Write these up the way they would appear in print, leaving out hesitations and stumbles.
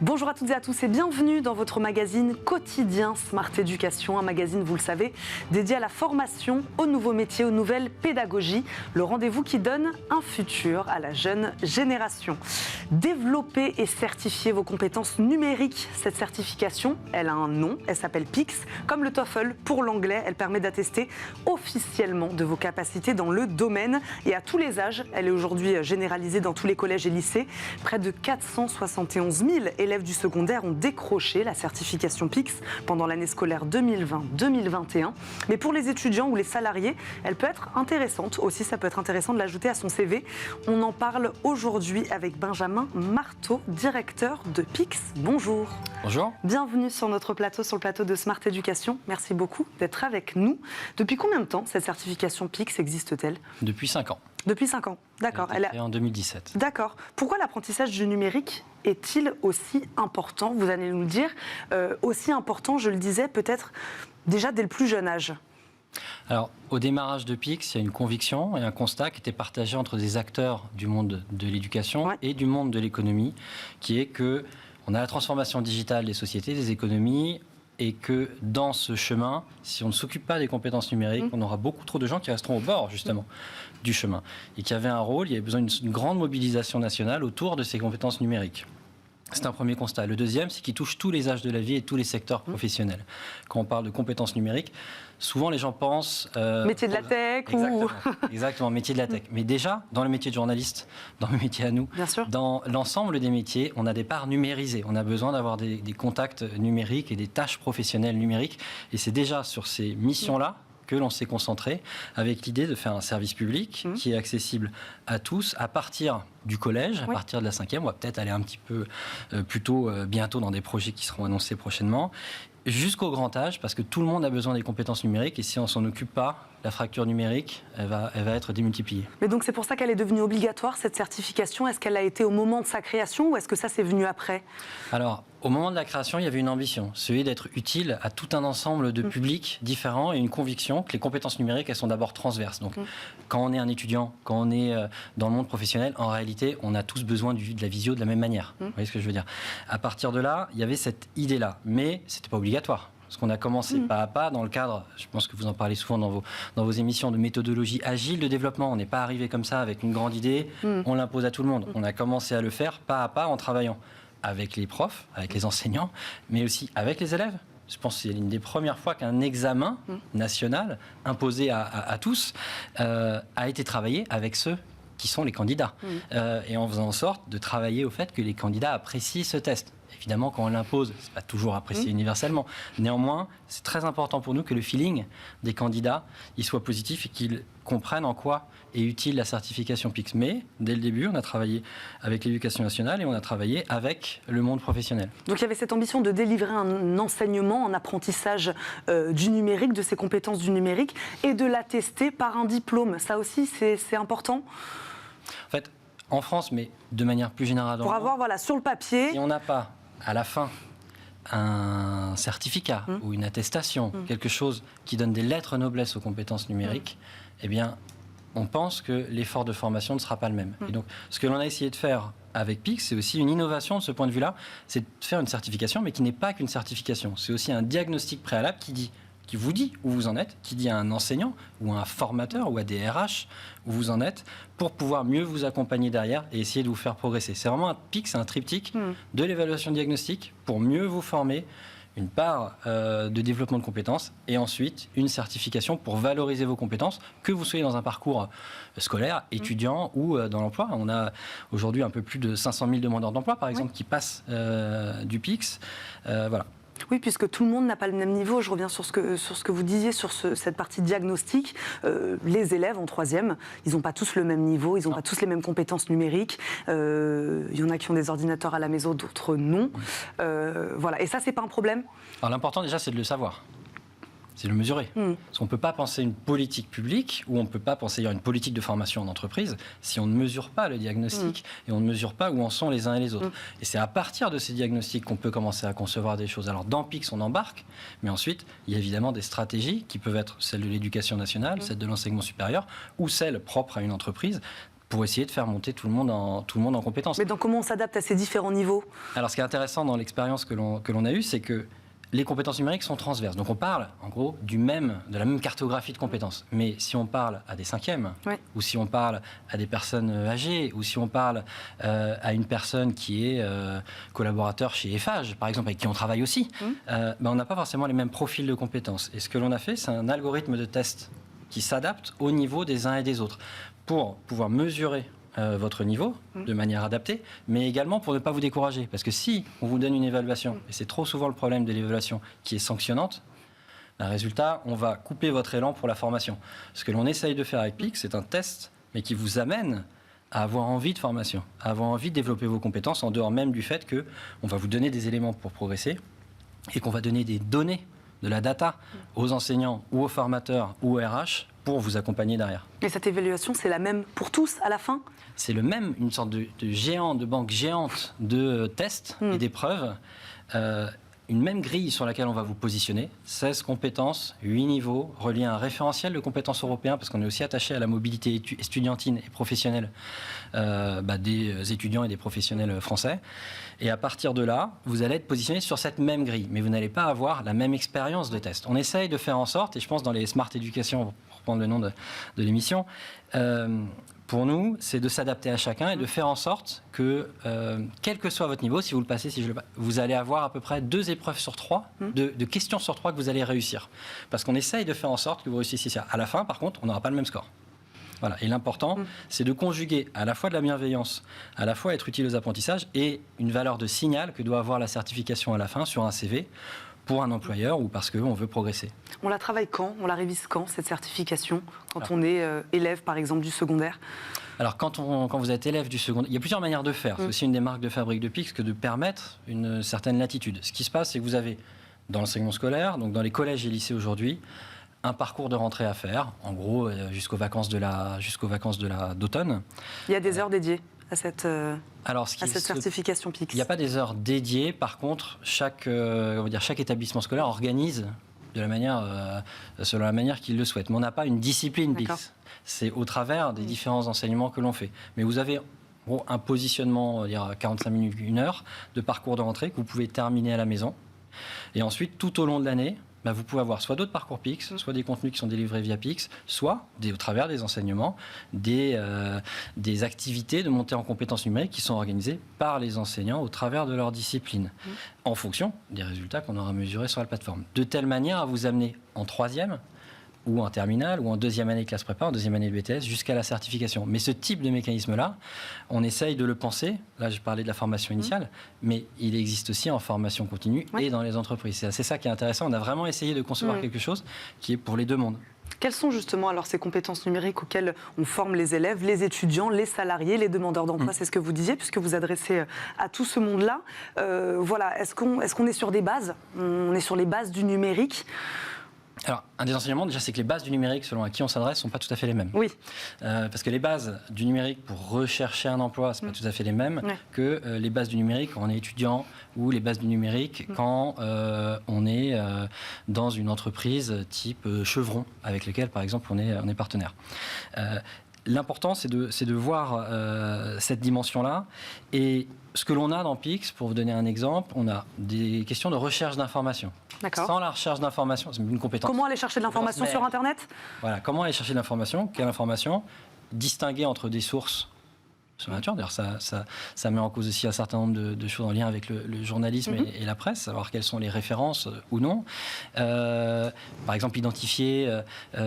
Bonjour à toutes et à tous et bienvenue dans votre magazine quotidien Smart Éducation, un magazine, vous le savez, dédié à la formation, aux nouveaux métiers, aux nouvelles pédagogies, le rendez-vous qui donne un futur à la jeune génération. Développer et certifier vos compétences numériques, cette certification, elle a un nom, elle s'appelle PICS, comme le TOEFL pour l'anglais, elle permet d'attester officiellement de vos capacités dans le domaine et à tous les âges. Elle est aujourd'hui généralisée dans tous les collèges et lycées. Près de 471 000 élèves du secondaire ont décroché la certification PICS pendant l'année scolaire 2020-2021. Mais pour les étudiants ou les salariés, elle peut être intéressante aussi. Ça peut être intéressant de l'ajouter à son CV. On en parle aujourd'hui avec Benjamin Marteau, directeur de PICS. Bonjour. Bonjour. Bienvenue sur notre plateau, sur le plateau de Smart Éducation. Merci beaucoup d'être avec nous. Depuis combien de temps cette certification PICS existe-t-elle ? Depuis 5 ans. Depuis 5 ans, d'accord. Elle a été créée en 2017. D'accord. Pourquoi l'apprentissage du numérique est-il aussi important ? Vous allez nous le dire. Aussi important, je le disais, peut-être déjà dès le plus jeune âge. Alors, au démarrage de PICS, il y a une conviction et un constat qui était partagé entre des acteurs du monde de l'éducation et du monde de l'économie, qui est que on a la transformation digitale des sociétés, des économies, et que dans ce chemin, si on ne s'occupe pas des compétences numériques, on aura beaucoup trop de gens qui resteront au bord, justement, du chemin. Et qu'il y avait un rôle, il y avait besoin d'une grande mobilisation nationale autour de ces compétences numériques. C'est un premier constat. Le deuxième, c'est qu'il touche tous les âges de la vie et tous les secteurs professionnels. Quand on parle de compétences numériques, souvent les gens pensent... métier de la tech Exactement, métier de la tech. Mais déjà, dans le métier de journaliste, dans le métier à nous, dans l'ensemble des métiers, on a des parts numérisées. On a besoin d'avoir des contacts numériques et des tâches professionnelles numériques. Et c'est déjà sur ces missions-là que l'on s'est concentré avec l'idée de faire un service public qui est accessible à tous à partir du collège, à partir de la 5e. On va peut-être aller un petit peu plus tôt bientôt dans des projets qui seront annoncés prochainement, jusqu'au grand âge, parce que tout le monde a besoin des compétences numériques et si on ne s'en occupe pas, la fracture numérique, elle va être démultipliée. Mais donc c'est pour ça qu'elle est devenue obligatoire, cette certification. Est-ce qu'elle a été au moment de sa création ou est-ce que ça c'est venu après ? Alors, au moment de la création, il y avait une ambition, celui d'être utile à tout un ensemble de publics différents et une conviction que les compétences numériques, elles sont d'abord transverses. Donc, quand on est un étudiant, quand on est dans le monde professionnel, en réalité, on a tous besoin de la visio de la même manière. Vous voyez ce que je veux dire ? À partir de là, il y avait cette idée-là, mais c'était pas obligatoire. Parce qu'on a commencé pas à pas dans le cadre, je pense que vous en parlez souvent dans vos émissions, de méthodologie agile de développement. On n'est pas arrivé comme ça avec une grande idée, on l'impose à tout le monde. On a commencé à le faire pas à pas en travaillant avec les profs, avec les enseignants, mais aussi avec les élèves. Je pense que c'est l'une des premières fois qu'un examen national imposé à tous a été travaillé avec ceux qui sont les candidats. Et en faisant en sorte de travailler au fait que les candidats apprécient ce test. Évidemment, quand on l'impose, ce n'est pas toujours apprécié universellement. Néanmoins, c'est très important pour nous que le feeling des candidats il soit positif et qu'ils comprennent en quoi est utile la certification PICS. Mais, dès le début, on a travaillé avec l'Éducation nationale et on a travaillé avec le monde professionnel. Donc il y avait cette ambition de délivrer un enseignement, un apprentissage du numérique, de ces compétences du numérique, et de l'attester par un diplôme. Ça aussi, c'est important ? En fait, en France, mais de manière plus générale... Pour avoir, sur le papier... Si on n'a pas, à la fin, un certificat ou une attestation, quelque chose qui donne des lettres noblesse aux compétences numériques, eh bien, on pense que l'effort de formation ne sera pas le même. Et donc, ce que l'on a essayé de faire avec PICS, c'est aussi une innovation de ce point de vue-là, c'est de faire une certification, mais qui n'est pas qu'une certification. C'est aussi un diagnostic préalable qui vous dit où vous en êtes, qui dit à un enseignant ou à un formateur ou à des RH où vous en êtes, pour pouvoir mieux vous accompagner derrière et essayer de vous faire progresser. C'est vraiment un PICS, c'est un triptyque de l'évaluation diagnostique pour mieux vous former, une part de développement de compétences et ensuite une certification pour valoriser vos compétences, que vous soyez dans un parcours scolaire, étudiant ou dans l'emploi. On a aujourd'hui un peu plus de 500 000 demandeurs d'emploi, par exemple, qui passent du PICS. Voilà. Oui, puisque tout le monde n'a pas le même niveau. Je reviens sur ce que vous disiez, sur cette partie diagnostic. Les élèves en 3e, ils n'ont pas tous le même niveau, ils n'ont pas tous les mêmes compétences numériques. Il y en a qui ont des ordinateurs à la maison, d'autres non. Voilà. Et ça, c'est pas un problème ? Alors l'important déjà, c'est de le savoir. C'est de le mesurer. Parce qu'on ne peut pas penser une politique publique ou on ne peut pas penser une politique de formation en entreprise si on ne mesure pas le diagnostic et on ne mesure pas où en sont les uns et les autres. Et c'est à partir de ces diagnostics qu'on peut commencer à concevoir des choses. Alors dans PICS, on embarque, mais ensuite, il y a évidemment des stratégies qui peuvent être celles de l'éducation nationale, celles de l'enseignement supérieur ou celles propres à une entreprise pour essayer de faire monter tout le monde en compétences. Mais donc comment on s'adapte à ces différents niveaux? Alors ce qui est intéressant dans l'expérience que l'on a eue, c'est que les compétences numériques sont transverses. Donc on parle en gros de la même cartographie de compétences. Mais si on parle à des cinquièmes, ou si on parle à des personnes âgées, ou si on parle à une personne qui est collaborateur chez Eiffage, par exemple, avec qui on travaille aussi, on n'a pas forcément les mêmes profils de compétences. Et ce que l'on a fait, c'est un algorithme de test qui s'adapte au niveau des uns et des autres pour pouvoir mesurer votre niveau de manière adaptée, mais également pour ne pas vous décourager. Parce que si on vous donne une évaluation, et c'est trop souvent le problème de l'évaluation qui est sanctionnante, résultat, on va couper votre élan pour la formation. Ce que l'on essaye de faire avec PIX, c'est un test, mais qui vous amène à avoir envie de formation, à avoir envie de développer vos compétences en dehors même du fait qu'on va vous donner des éléments pour progresser et qu'on va donner des données, de la data aux enseignants ou aux formateurs ou aux RH pour vous accompagner derrière. Et cette évaluation, c'est la même pour tous à la fin? C'est le même, une sorte de banque géante de tests et d'épreuves. Une même grille sur laquelle on va vous positionner, 16 compétences, 8 niveaux, reliés à un référentiel de compétences européen, parce qu'on est aussi attaché à la mobilité estudiantine et professionnelle des étudiants et des professionnels français. Et à partir de là, vous allez être positionné sur cette même grille, mais vous n'allez pas avoir la même expérience de test. On essaye de faire en sorte, et je pense dans les Smart Education, pour reprendre le nom de l'émission, pour nous, c'est de s'adapter à chacun et de faire en sorte que, quel que soit votre niveau, si vous le passez, si je le passe, vous allez avoir à peu près 2 épreuves sur 3, de questions sur 3 que vous allez réussir. Parce qu'on essaye de faire en sorte que vous réussissiez ça. À la fin, par contre, on n'aura pas le même score. Voilà. Et l'important, c'est de conjuguer à la fois de la bienveillance, à la fois être utile aux apprentissages et une valeur de signal que doit avoir la certification à la fin sur un CV pour un employeur ou parce qu'on veut progresser. On la travaille quand? On la révise quand, cette certification? Quand on est élève, par exemple, du secondaire? Alors, quand vous êtes élève du secondaire, il y a plusieurs manières de faire. C'est aussi une des marques de fabrique de PIX que de permettre une certaine latitude. Ce qui se passe, c'est que vous avez, dans l'enseignement scolaire, donc dans les collèges et lycées aujourd'hui, un parcours de rentrée à faire, en gros, jusqu'aux vacances d'automne. Il y a des heures dédiées à cette certification PIX? Il n'y a pas des heures dédiées. Par contre, chaque établissement scolaire organise selon la manière qu'il le souhaite. Mais on n'a pas une discipline PIX. C'est au travers des différents enseignements que l'on fait. Mais vous avez un positionnement, on va dire 45 minutes, 1 heure de parcours de rentrée que vous pouvez terminer à la maison. Et ensuite, tout au long de l'année, vous pouvez avoir soit d'autres parcours PIX, soit des contenus qui sont délivrés via PIX, soit au travers des enseignements, des activités de montée en compétences numériques qui sont organisées par les enseignants au travers de leur discipline, en fonction des résultats qu'on aura mesurés sur la plateforme. De telle manière à vous amener en 3e, ou en terminale, ou en 2e année de classe prépa, en 2e année de BTS, jusqu'à la certification. Mais ce type de mécanisme-là, on essaye de le penser. Là, je parlais de la formation initiale, mais il existe aussi en formation continue et dans les entreprises. C'est ça qui est intéressant. On a vraiment essayé de concevoir quelque chose qui est pour les deux mondes. Quelles sont justement alors ces compétences numériques auxquelles on forme les élèves, les étudiants, les salariés, les demandeurs d'emploi? C'est ce que vous disiez, puisque vous adressez à tout ce monde-là. Est-ce qu'on est sur des bases? On est sur les bases du numérique? Alors, un des enseignements, déjà, c'est que les bases du numérique, selon à qui on s'adresse, ne sont pas tout à fait les mêmes. Oui. Parce que les bases du numérique pour rechercher un emploi, ce n'est pas tout à fait les mêmes que les bases du numérique quand on est étudiant ou les bases du numérique quand on est dans une entreprise type Chevron, avec lequel, par exemple, on est partenaire. L'important, c'est de voir cette dimension-là. Et ce que l'on a dans PIX, pour vous donner un exemple, on a des questions de recherche d'informations. Sans la recherche d'informations, c'est une compétence. Comment aller chercher de l'information sur Internet? Voilà, comment aller chercher de l'information? Quelle information? Distinguer entre des sources sur la nature. D'ailleurs, ça met en cause aussi un certain nombre de choses en lien avec le journalisme et la presse, savoir quelles sont les références ou non. Par exemple, identifier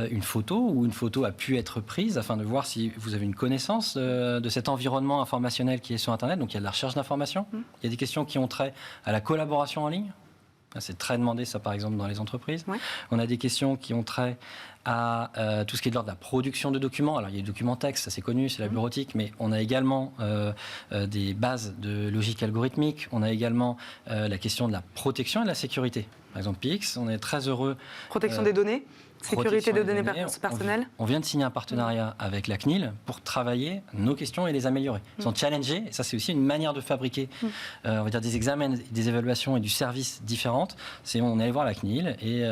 une photo où une photo a pu être prise afin de voir si vous avez une connaissance de cet environnement informationnel qui est sur Internet. Donc, il y a de la recherche d'informations. Il y a des questions qui ont trait à la collaboration en ligne. C'est très demandé, ça, par exemple, dans les entreprises. On a des questions qui ont trait à tout ce qui est de l'ordre de la production de documents. Alors, il y a les documents textes, ça c'est connu, c'est la bureautique, mais on a également des bases de logique algorithmique. On a également la question de la protection et de la sécurité. Par exemple, PIX, on est très heureux... Protection des données? Sécurité protection de des données personnelles. On vient de signer un partenariat avec la CNIL pour travailler nos questions et les améliorer. Ils sont challengés, et ça c'est aussi une manière de fabriquer on va dire des examens, des évaluations et du service différentes. On est allé voir la CNIL et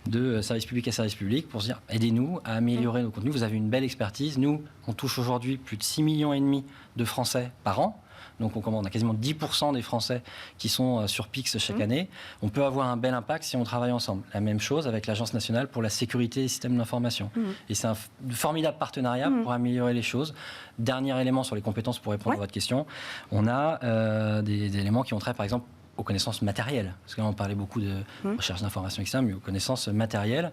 de service public à service public pour se dire aidez-nous à améliorer nos contenus. Vous avez une belle expertise. Nous, on touche aujourd'hui plus de 6,5 millions de Français par an. Donc on a quasiment 10% des Français qui sont sur Pix chaque année. On peut avoir un bel impact si on travaille ensemble. La même chose avec l'Agence nationale pour la sécurité des systèmes d'information. Et c'est un formidable partenariat pour améliorer les choses. Dernier élément sur les compétences pour répondre à votre question. On a des éléments qui ont trait par exemple aux connaissances matérielles. Parce que là on parlait beaucoup de recherche d'informations, etc., mais aux connaissances matérielles.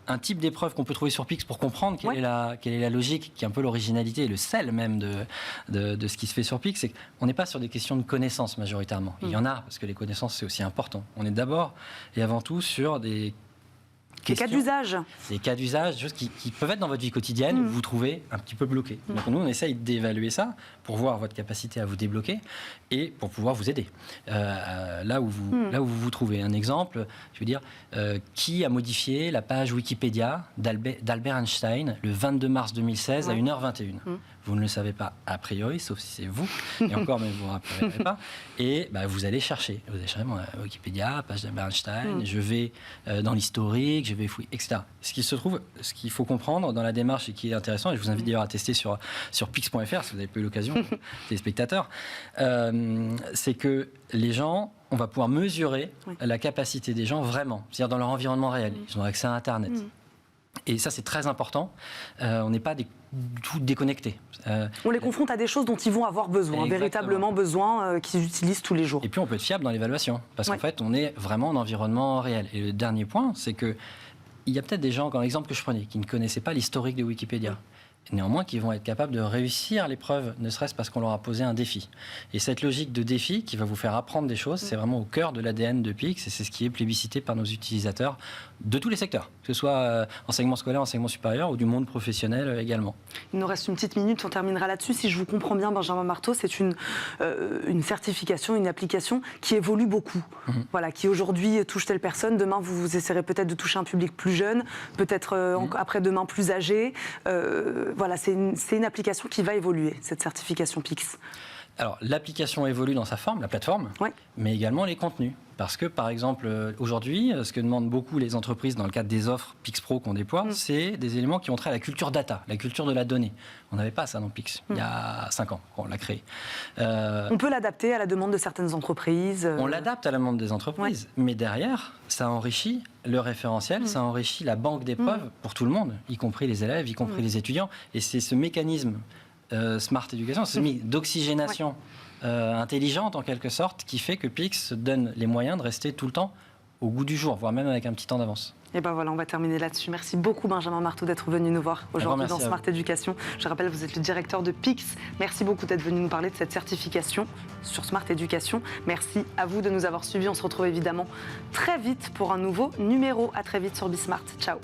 Un type d'épreuve qu'on peut trouver sur Pix pour comprendre quelle est la logique, qui est un peu l'originalité et le sel même de ce qui se fait sur Pix, c'est qu'on n'est pas sur des questions de connaissances majoritairement. Il y en a, parce que les connaissances, c'est aussi important. On est d'abord et avant tout sur des cas d'usage. Des cas d'usage, des choses qui peuvent être dans votre vie quotidienne, vous trouvez un petit peu bloqué. Donc nous, on essaye d'évaluer ça pour voir votre capacité à vous débloquer et pour pouvoir vous aider là où vous trouvez. Un exemple, je veux dire, qui a modifié la page Wikipédia d'Albert Einstein le 22 mars 2016 à 1h21 Vous ne le savez pas a priori, sauf si c'est vous, et encore même vous ne vous rappellerez pas. Et vous allez chercher. Vous allez chercher Wikipédia, page d'Albert Einstein, je vais dans l'historique, je vais fouiller, etc. Ce qu'il faut comprendre dans la démarche et qui est intéressant, et je vous invite d'ailleurs à tester sur pix.fr si vous n'avez pas eu l'occasion, les spectateurs, c'est que les gens, on va pouvoir mesurer la capacité des gens vraiment, c'est-à-dire dans leur environnement réel. Ils ont accès à Internet. Et ça, c'est très important. On n'est pas du tout déconnectés. On les confronte à des choses dont ils vont avoir besoin, véritablement besoin, qu'ils utilisent tous les jours. Et puis, on peut être fiable dans l'évaluation, parce qu'en fait, on est vraiment en environnement réel. Et le dernier point, c'est que il y a peut-être des gens, comme l'exemple que je prenais, qui ne connaissaient pas l'historique de Wikipédia. Néanmoins, qui vont être capables de réussir l'épreuve, ne serait-ce parce qu'on leur a posé un défi. Et cette logique de défi qui va vous faire apprendre des choses, c'est vraiment au cœur de l'ADN de Pix, et c'est ce qui est plébiscité par nos utilisateurs de tous les secteurs, que ce soit enseignement scolaire, enseignement supérieur ou du monde professionnel également. Il nous reste une petite minute, on terminera là-dessus. Si je vous comprends bien, Benjamin Marteau, c'est une certification, une application qui évolue beaucoup. Voilà, qui aujourd'hui touche telle personne, demain vous essayerez peut-être de toucher un public plus jeune, peut-être après-demain plus âgé. Voilà, c'est une application qui va évoluer, cette certification Pix. Alors, l'application évolue dans sa forme, la plateforme, mais également les contenus. Parce que, par exemple, aujourd'hui, ce que demandent beaucoup les entreprises dans le cadre des offres Pix Pro qu'on déploie, c'est des éléments qui ont trait à la culture data, la culture de la donnée. On n'avait pas ça dans Pix, il y a 5 ans, quand on l'a créé. On peut l'adapter à la demande de certaines entreprises. On l'adapte à la demande des entreprises, mais derrière, ça enrichit le référentiel, ça enrichit la banque d'épreuves pour tout le monde, y compris les élèves, y compris les étudiants. Et c'est ce mécanisme Smart Education, ce d'oxygénation intelligente en quelque sorte, qui fait que Pix donne les moyens de rester tout le temps au goût du jour, voire même avec un petit temps d'avance. Et ben voilà, on va terminer là-dessus. Merci beaucoup Benjamin Marteau d'être venu nous voir aujourd'hui dans Smart Education. Je rappelle, vous êtes le directeur de Pix. Merci beaucoup d'être venu nous parler de cette certification sur Smart Education. Merci à vous de nous avoir suivis. On se retrouve évidemment très vite pour un nouveau numéro. À très vite sur Bismart. Ciao.